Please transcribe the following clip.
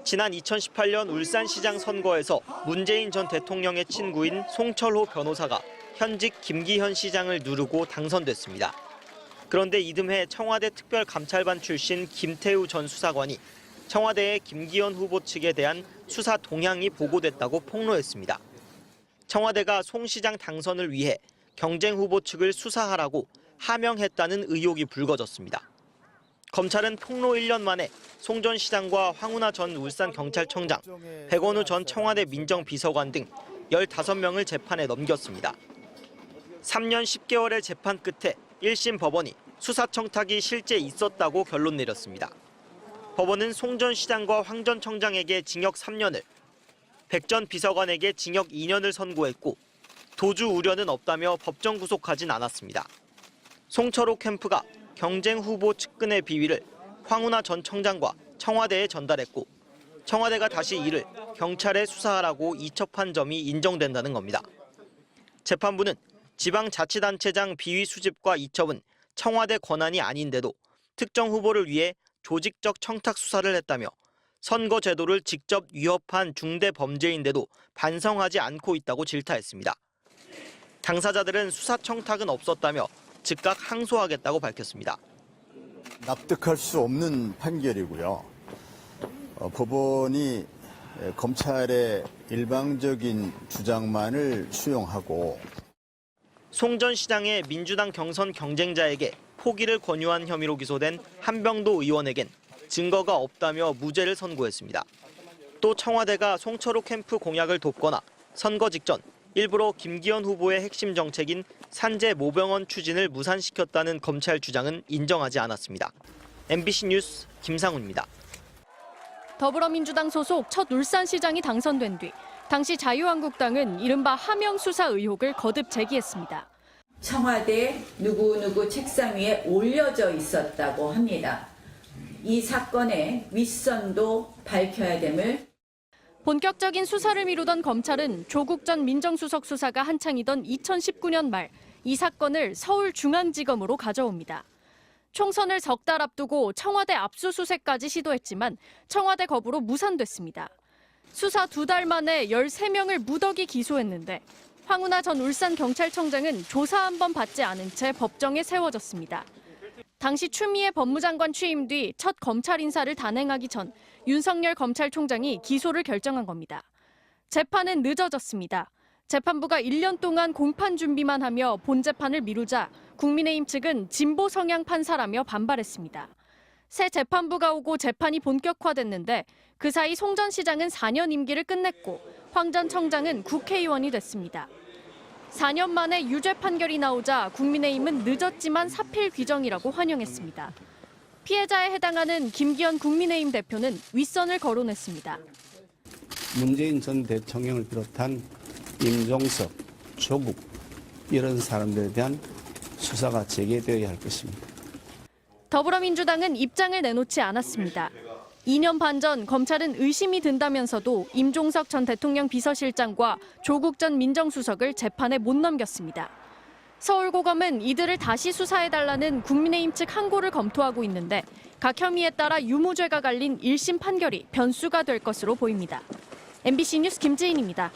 지난 2018년 울산시장 선거에서 문재인 전 대통령의 친구인 송철호 변호사가 현직 김기현 시장을 누르고 당선됐습니다. 그런데 이듬해 청와대 특별감찰반 출신 김태우 전 수사관이 청와대의 김기현 후보 측에 대한 수사 동향이 보고됐다고 폭로했습니다. 청와대가 송 시장 당선을 위해 경쟁 후보 측을 수사하라고 하명했다는 의혹이 불거졌습니다. 검찰은 폭로 1년 만에 송 전 시장과 황운하 전 울산경찰청장, 백원우 전 청와대 민정비서관 등 15명을 재판에 넘겼습니다. 3년 10개월의 재판 끝에 1심 법원이 수사 청탁이 실제 있었다고 결론 내렸습니다. 법원은 송 전 시장과 황 전 청장에게 징역 3년을, 백 전 비서관에게 징역 2년을 선고했고 도주 우려는 없다며 법정 구속하진 않았습니다. 송철호 캠프가 경쟁 후보 측근의 비위를 황운하 전 청장과 청와대에 전달했고 청와대가 다시 이를 경찰에 수사하라고 이첩한 점이 인정된다는 겁니다. 재판부는 지방자치단체장 비위 수집과 이첩은 청와대 권한이 아닌데도 특정 후보를 위해 조직적 청탁 수사를 했다며 선거 제도를 직접 위협한 중대 범죄인데도 반성하지 않고 있다고 질타했습니다. 당사자들은 수사 청탁은 없었다며 즉각 항소하겠다고 밝혔습니다. 납득할 수 없는 판결이고요. 법원이 검찰의 일방적인 주장만을 수용하고 송 전 시장의 민주당 경선 경쟁자에게 포기를 권유한 혐의로 기소된 한병도 의원에겐 증거가 없다며 무죄를 선고했습니다. 또 청와대가 송철호 캠프 공약을 돕거나 선거 직전 일부러 김기현 후보의 핵심 정책인 산재 모병원 추진을 무산시켰다는 검찰 주장은 인정하지 않았습니다. MBC 뉴스 김상훈입니다. 더불어민주당 소속 첫 울산시장이 당선된 뒤 당시 자유한국당은 이른바 하명 수사 의혹을 거듭 제기했습니다. 청와대 누구누구 책상 위에 올려져 있었다고 합니다. 이 사건의 윗선도 밝혀야 됨을. 본격적인 수사를 미루던 검찰은 조국 전 민정수석 수사가 한창이던 2019년 말 이 사건을 서울중앙지검으로 가져옵니다. 총선을 석 달 앞두고 청와대 압수수색까지 시도했지만 청와대 거부로 무산됐습니다. 수사 2달 만에 13명을 무더기 기소했는데 황운하 전 울산경찰청장은 조사 한 번 받지 않은 채 법정에 세워졌습니다. 당시 추미애 법무장관 취임 뒤 첫 검찰 인사를 단행하기 전 윤석열 검찰총장이 기소를 결정한 겁니다. 재판은 늦어졌습니다. 재판부가 1년 동안 공판 준비만 하며 본 재판을 미루자 국민의힘 측은 진보 성향 판사라며 반발했습니다. 새 재판부가 오고 재판이 본격화됐는데 그 사이 송 전 시장은 4년 임기를 끝냈고 황 전 청장은 국회의원이 됐습니다. 4년 만에 유죄 판결이 나오자 국민의힘은 늦었지만 사필 규정이라고 환영했습니다. 피해자에 해당하는 김기현 국민의힘 대표는 윗선을 거론했습니다. 문재인 전 대통령을 비롯한 임종석, 조국 이런 사람들에 대한 수사가 재개되어야 할 것입니다. 더불어민주당은 입장을 내놓지 않았습니다. 2년 반 전 검찰은 의심이 든다면서도 임종석 전 대통령 비서실장과 조국 전 민정수석을 재판에 못 넘겼습니다. 서울고검은 이들을 다시 수사해달라는 국민의힘 측 항고를 검토하고 있는데 각 혐의에 따라 유무죄가 갈린 1심 판결이 변수가 될 것으로 보입니다. MBC 뉴스 김지인입니다.